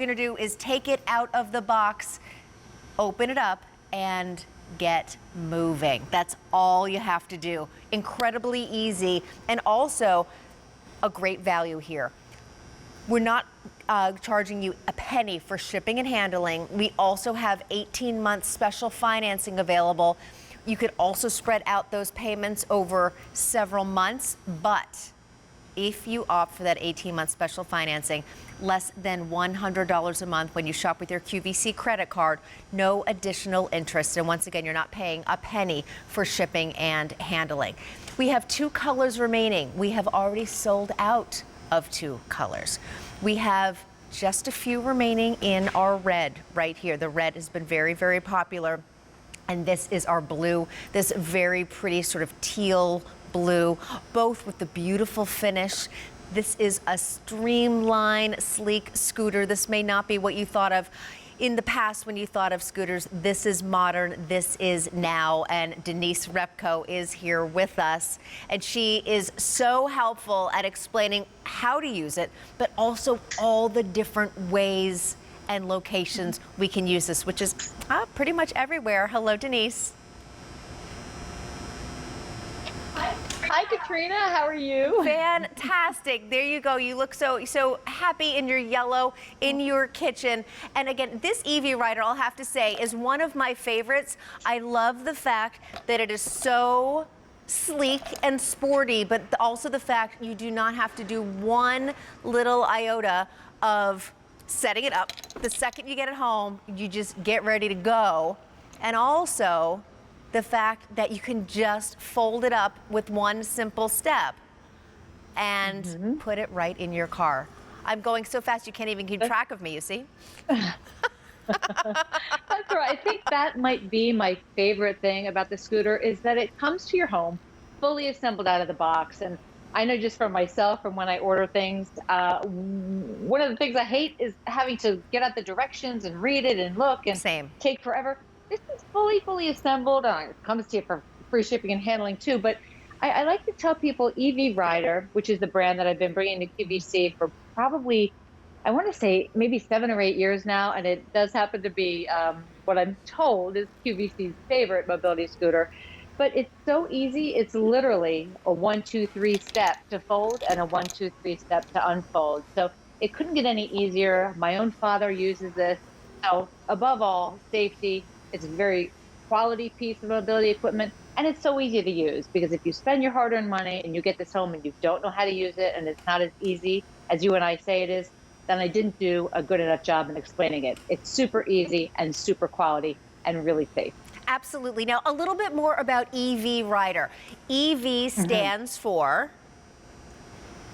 you're gonna do is take it out of the box, open it up, and get moving. That's all you have to do. Incredibly easy, and also a great value here. We're not charging you a penny for shipping and handling. We also have 18-month special financing available. You could also spread out those payments over several months, but if you opt for that 18-month special financing, less than $100 a month when you shop with your QVC credit card, no additional interest. And once again, you're not paying a penny for shipping and handling. We have 2 colors remaining. We have already sold out of 2 colors. We have just a few remaining in our red right here. The red has been very, very popular. And this is our blue, this very pretty sort of teal blue, both with the beautiful finish. This is a streamlined, sleek scooter. This may not be what you thought of in the past when you thought of scooters. This is modern, this is now, and Denise Repko is here with us. And she is so helpful at explaining how to use it, but also all the different ways and locations we can use this, which is pretty much everywhere. Hello, Denise. Hi, Katrina. How are you? Fantastic. There you go. You look so happy in your yellow in your kitchen. And again, this EV Rider, I'll have to say, is one of my favorites. I love the fact that it is so sleek and sporty, but also the fact you do not have to do one little iota of setting it up. The second you get it home, you just get ready to go. And also the fact that you can just fold it up with one simple step and put it right in your car. I'm going so fast you can't even keep track of me, you see? That's right. I think that might be my favorite thing about the scooter is that it comes to your home fully assembled out of the box. And I know just for myself, from when I order things, one of the things I hate is having to get out the directions and read it and look and take forever. This is fully assembled. It comes to you for free shipping and handling too. But I like to tell people EV Rider, which is the brand that I've been bringing to QVC for probably, I want to say maybe 7 or 8 years now. And it does happen to be what I'm told is QVC's favorite mobility scooter. But it's so easy. It's literally a 1, 2, 3 step to fold and a 1, 2, 3 step to unfold. So it couldn't get any easier. My own father uses this. So above all, safety. It's a very quality piece of mobility equipment, and it's so easy to use because if you spend your hard-earned money and you get this home and you don't know how to use it and it's not as easy as you and I say it is, then I didn't do a good enough job in explaining it. It's super easy and super quality and really safe. Absolutely. Now, a little bit more about EV Rider. EV stands for?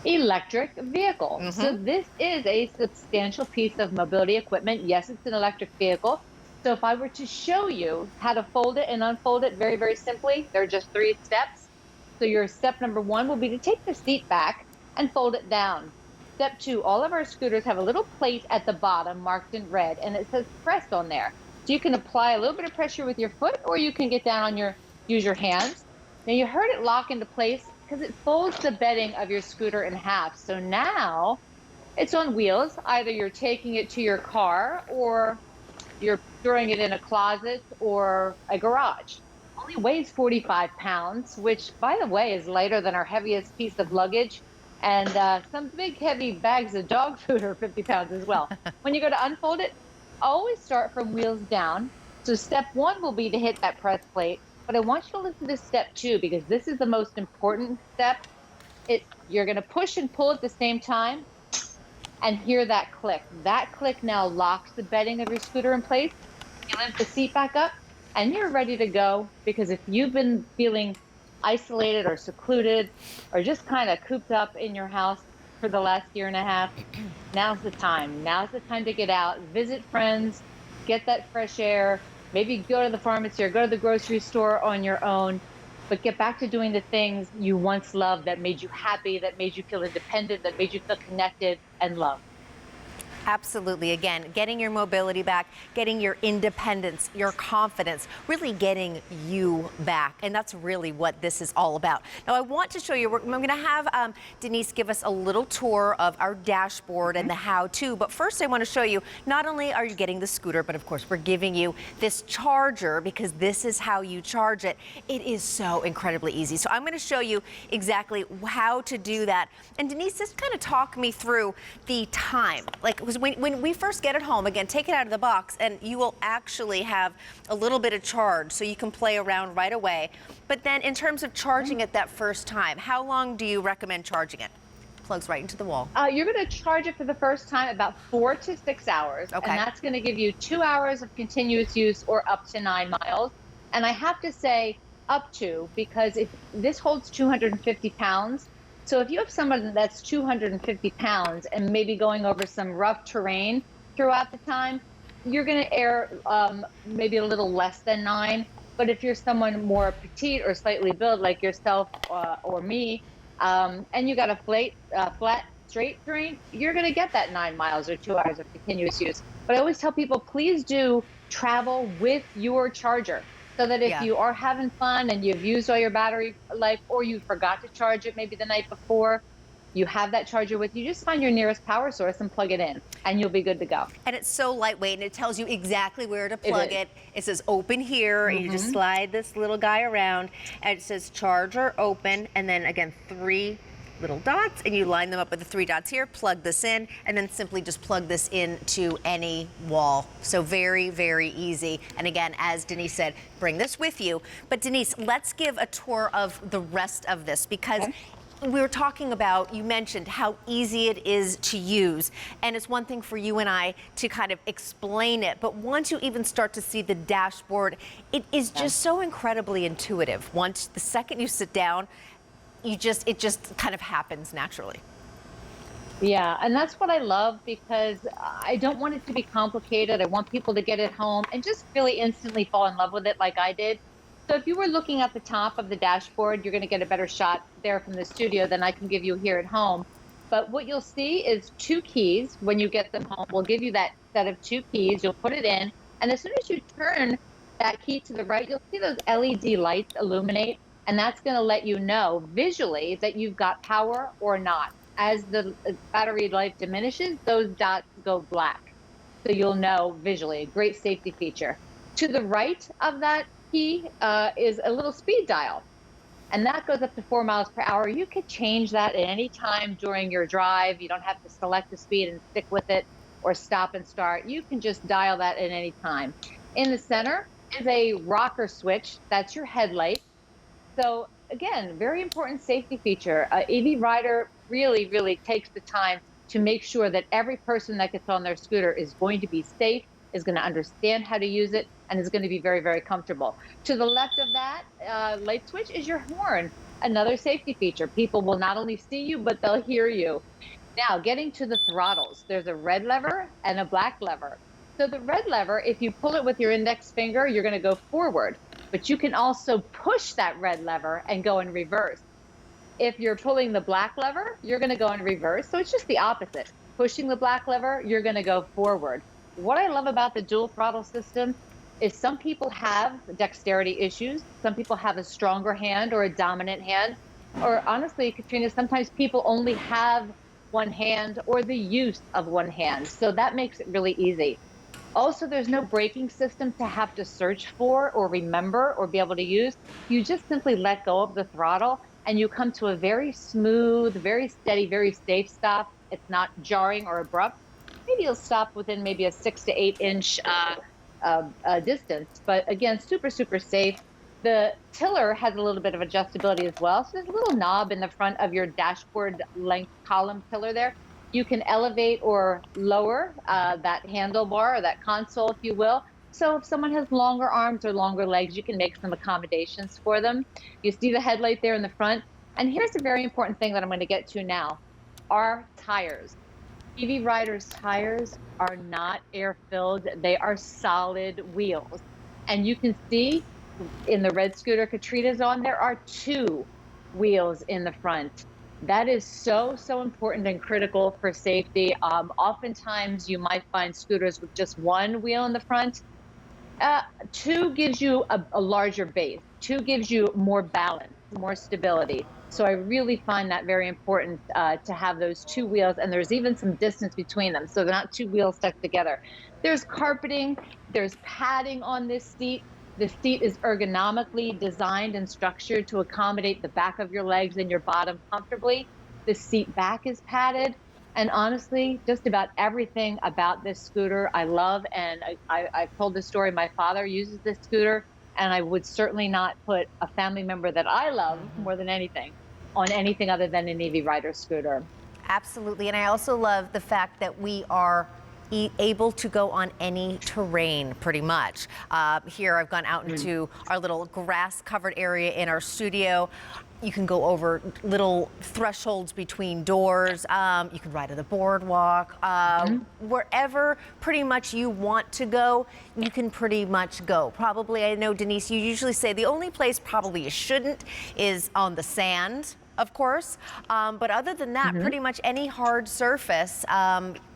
Electric vehicle. So this is a substantial piece of mobility equipment. Yes, it's an electric vehicle. So if I were to show you how to fold it and unfold it very, very simply, there are just 3 steps. So your step number 1 will be to take the seat back and fold it down. Step 2, all of our scooters have a little plate at the bottom marked in red, and it says press on there. So you can apply a little bit of pressure with your foot, or you can get down on use your hands. Now you heard it lock into place because it folds the bedding of your scooter in half. So now it's on wheels. Either you're taking it to your car or you're storing it in a closet or a garage. Only weighs 45 pounds, which, by the way, is lighter than our heaviest piece of luggage. And some big, heavy bags of dog food are 50 pounds as well. When you go to unfold it, always start from wheels down. So step 1 will be to hit that press plate. But I want you to listen to step 2 because this is the most important step. You're going to push and pull at the same time. And hear that click. That click now locks the bedding of your scooter in place. You lift the seat back up and you're ready to go, because if you've been feeling isolated or secluded or just kind of cooped up in your house for the last 1.5 years, now's the time. Now's the time to get out, visit friends, get that fresh air, maybe go to the pharmacy or go to the grocery store on your own, but get back to doing the things you once loved that made you happy, that made you feel independent, that made you feel connected and loved. Absolutely. Again, getting your mobility back, getting your independence, your confidence, really getting you back. And that's really what this is all about. Now, I want to show you, I'm going to have Denise give us a little tour of our dashboard and the how-to. But first, I want to show you, not only are you getting the scooter, but of course, we're giving you this charger because this is how you charge it. It is so incredibly easy. So I'm going to show you exactly how to do that. And Denise, just kind of talk me through the time. Like, when we first get it home, again, take it out of the box and you will actually have a little bit of charge so you can play around right away. But then in terms of charging it that first time, how long do you recommend charging it? Plugs right into the wall. You're going to charge it for the first time about 4 to 6 hours. Okay. And that's going to give you 2 hours of continuous use or up to 9 miles. And I have to say up to, because this holds 250 pounds. So if you have someone that's 250 pounds and maybe going over some rough terrain throughout the time, you're going to err maybe a little less than 9. But if you're someone more petite or slightly built like yourself or me, and you got a flat, straight terrain, you're going to get that 9 miles or 2 hours of continuous use. But I always tell people, please do travel with your charger. So that if you are having fun and you've used all your battery life or you forgot to charge it maybe the night before, you have that charger with you, just find your nearest power source and plug it in and you'll be good to go. And it's so lightweight and it tells you exactly where to plug it. It says open here and you just slide this little guy around and it says charger open and then again 3 little dots and you line them up with the 3 dots here, plug this in, and then simply just plug this into any wall. So very, very easy. And again, as Denise said, bring this with you. But Denise, let's give a tour of the rest of this because we were talking about, you mentioned how easy it is to use. And it's one thing for you and I to kind of explain it. But once you even start to see the dashboard, it is just so incredibly intuitive. Once the second you sit down, it just kind of happens naturally. Yeah, and that's what I love because I don't want it to be complicated. I want people to get it home and just really instantly fall in love with it like I did. So if you were looking at the top of the dashboard, you're going to get a better shot there from the studio than I can give you here at home. But what you'll see is 2 keys. When you get them home, we'll give you that set of 2 keys. You'll put it in, and as soon as you turn that key to the right, you'll see those LED lights illuminate. And that's going to let you know visually that you've got power or not. As the battery life diminishes, those dots go black. So you'll know visually, a great safety feature. To the right of that key is a little speed dial. And that goes up to 4 miles per hour. You could change that at any time during your drive. You don't have to select the speed and stick with it or stop and start. You can just dial that at any time. In the center is a rocker switch. That's your headlight. So again, very important safety feature. EV Rider really, really takes the time to make sure that every person that gets on their scooter is going to be safe, is going to understand how to use it, and is going to be very, very comfortable. To the left of that light switch is your horn, another safety feature. People will not only see you, but they'll hear you. Now, getting to the throttles, there's a red lever and a black lever. So the red lever, if you pull it with your index finger, you're going to go forward. But you can also push that red lever and go in reverse. If you're pulling the black lever, you're going to go in reverse. So it's just the opposite. Pushing the black lever, you're going to go forward. What I love about the dual throttle system is some people have dexterity issues. Some people have a stronger hand or a dominant hand. Or honestly, Katrina, sometimes people only have one hand or the use of one hand. So that makes it really easy. Also, there's no braking system to have to search for or remember or be able to use. You just simply let go of the throttle and you come to a very smooth, very steady, very safe stop. It's not jarring or abrupt. Maybe you'll stop within maybe a 6 to 8 inch distance. But again, super, super safe. The tiller has a little bit of adjustability as well. So there's a little knob in the front of your dashboard length column pillar there. You can elevate or lower that handlebar or that console, if you will. So if someone has longer arms or longer legs, you can make some accommodations for them. You see the headlight there in the front. And here's a very important thing that I'm going to get to now. Our tires. EV Rider's tires are not air-filled. They are solid wheels. And you can see in the red scooter Katrina's on, there are 2 wheels in the front. That is so, so important and critical for safety. Oftentimes, you might find scooters with just one wheel in the front. Uh, Two gives you a larger base. Two gives you more balance, more stability. So I really find that very important to have those two wheels, and there's even some distance between them, so they're not two wheels stuck together. There's carpeting, there's padding on this seat. The seat is ergonomically designed and structured to accommodate the back of your legs and your bottom comfortably. The seat back is padded. And honestly, just about everything about this scooter I love. And I've told this story. My father uses this scooter, and I would certainly not put a family member that I love Mhm. more than anything on anything other than an EV Rider scooter. Absolutely. And I also love the fact that we are able to go on any terrain pretty much. Here I've gone out into our little grass covered area in our studio. You can go over little thresholds between doors. You can ride on the boardwalk. Wherever pretty much you want to go, you can pretty much go. Probably, I know, Denise, you usually say the only place probably you shouldn't is on the sand, of course. But other than that, pretty much any hard surface,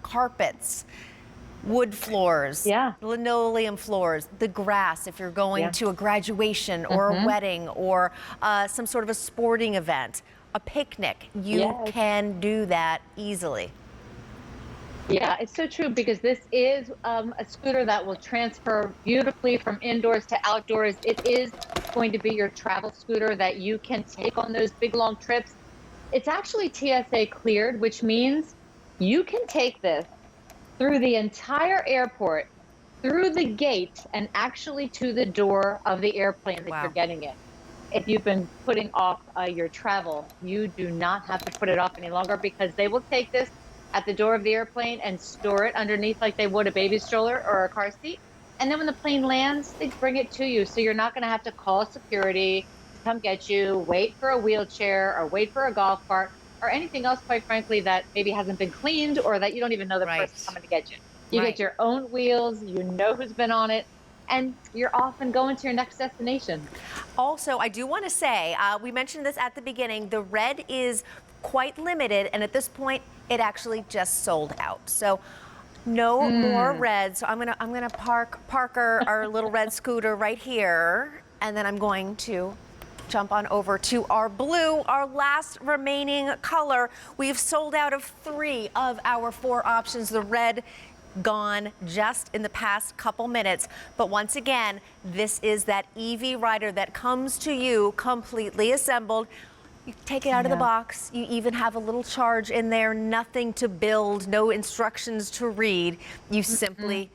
carpets, wood floors, Yeah. linoleum floors, the grass if you're going Yeah. to a graduation or a wedding or some sort of a sporting event, a picnic, you Yes. can do that easily. Yeah, it's so true because this is a scooter that will transfer beautifully from indoors to outdoors. It is going to be your travel scooter that you can take on those big long trips. It's actually TSA cleared, which means you can take this through the entire airport, through the gate, and actually to the door of the airplane that you're Wow. getting in. If you've been putting off your travel, you do not have to put it off any longer because they will take this at the door of the airplane and store it underneath like they would a baby stroller or a car seat. And then when the plane lands, they bring it to you. So you're not going to have to call security to come get you, wait for a wheelchair or wait for a golf cart or anything else, quite frankly, that maybe hasn't been cleaned or that you don't even know the Right. person coming to get you. You Right. get your own wheels, you know who's been on it, and you're off and going to your next destination. Also, I do want to say, we mentioned this at the beginning, the red is quite limited, and at this point, it actually just sold out. So no more red. So I'm gonna park our little red scooter right here, and then I'm going to jump on over to our blue, our last remaining color. We've sold out of 3 of our 4 options. The red gone just in the past couple minutes. But once again, this is that EV Rider that comes to you completely assembled. You take it out of the box. You even have a little charge in there, nothing to build, no instructions to read. You simply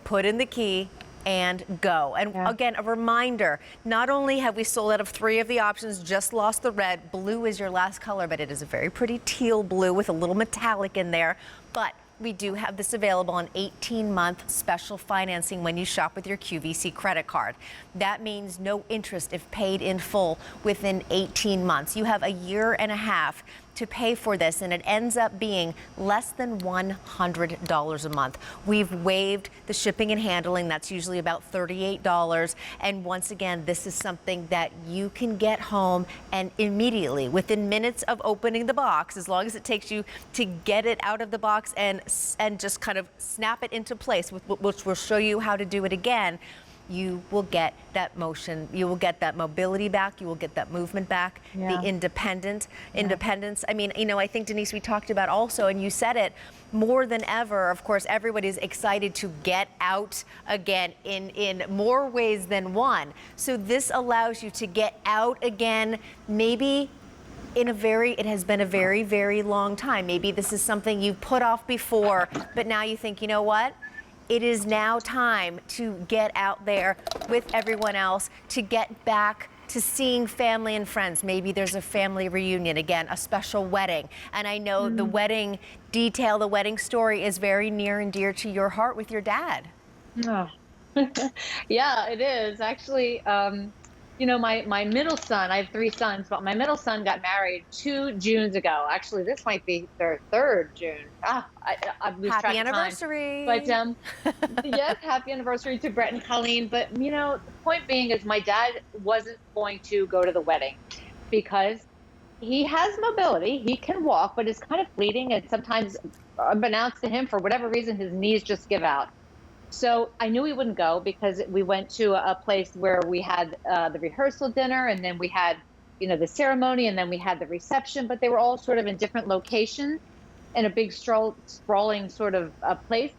put in the key and go. And again, a reminder, not only have we sold out of 3 of the options, just lost the red. Blue is your last color, but it is a very pretty teal blue with a little metallic in there. But we do have this available on 18-month special financing when you shop with your QVC credit card. That means no interest if paid in full within 18 months. You have a year and a half to pay for this, and it ends up being less than $100 a month. We've waived the shipping and handling. That's usually about $38. And once again, this is something that you can get home and immediately, within minutes of opening the box, as long as it takes you to get it out of the box and just kind of snap it into place, which we'll show you how to do it again. You will get that motion, you will get that mobility back, you will get that movement back, the independence. I mean, you know, I think, Denise, we talked about also, and you said it, more than ever, of course, everybody's excited to get out again in more ways than one. So this allows you to get out again, maybe it has been a very, very long time. Maybe this is something you put off before, but now you think, you know what? It is now time to get out there with everyone else, to get back to seeing family and friends. Maybe there's a family reunion, again, a special wedding. And I know the wedding detail, the wedding story is very near and dear to your heart with your dad. Oh. Yeah, it is. Actually, you know, my middle son, I have 3 sons, but my middle son got married 2 Junes ago. Actually, this might be their 3rd June. I lose Happy track anniversary. of time. But yes, happy anniversary to Brett and Colleen. But, you know, the point being is my dad wasn't going to go to the wedding because he has mobility. He can walk, but it's kind of fleeting. And sometimes, unbeknownst to him, for whatever reason, his knees just give out. So I knew he wouldn't go because we went to a place where we had the rehearsal dinner, and then we had, the ceremony, and then we had the reception. But they were all sort of in different locations in a big sprawling sort of place.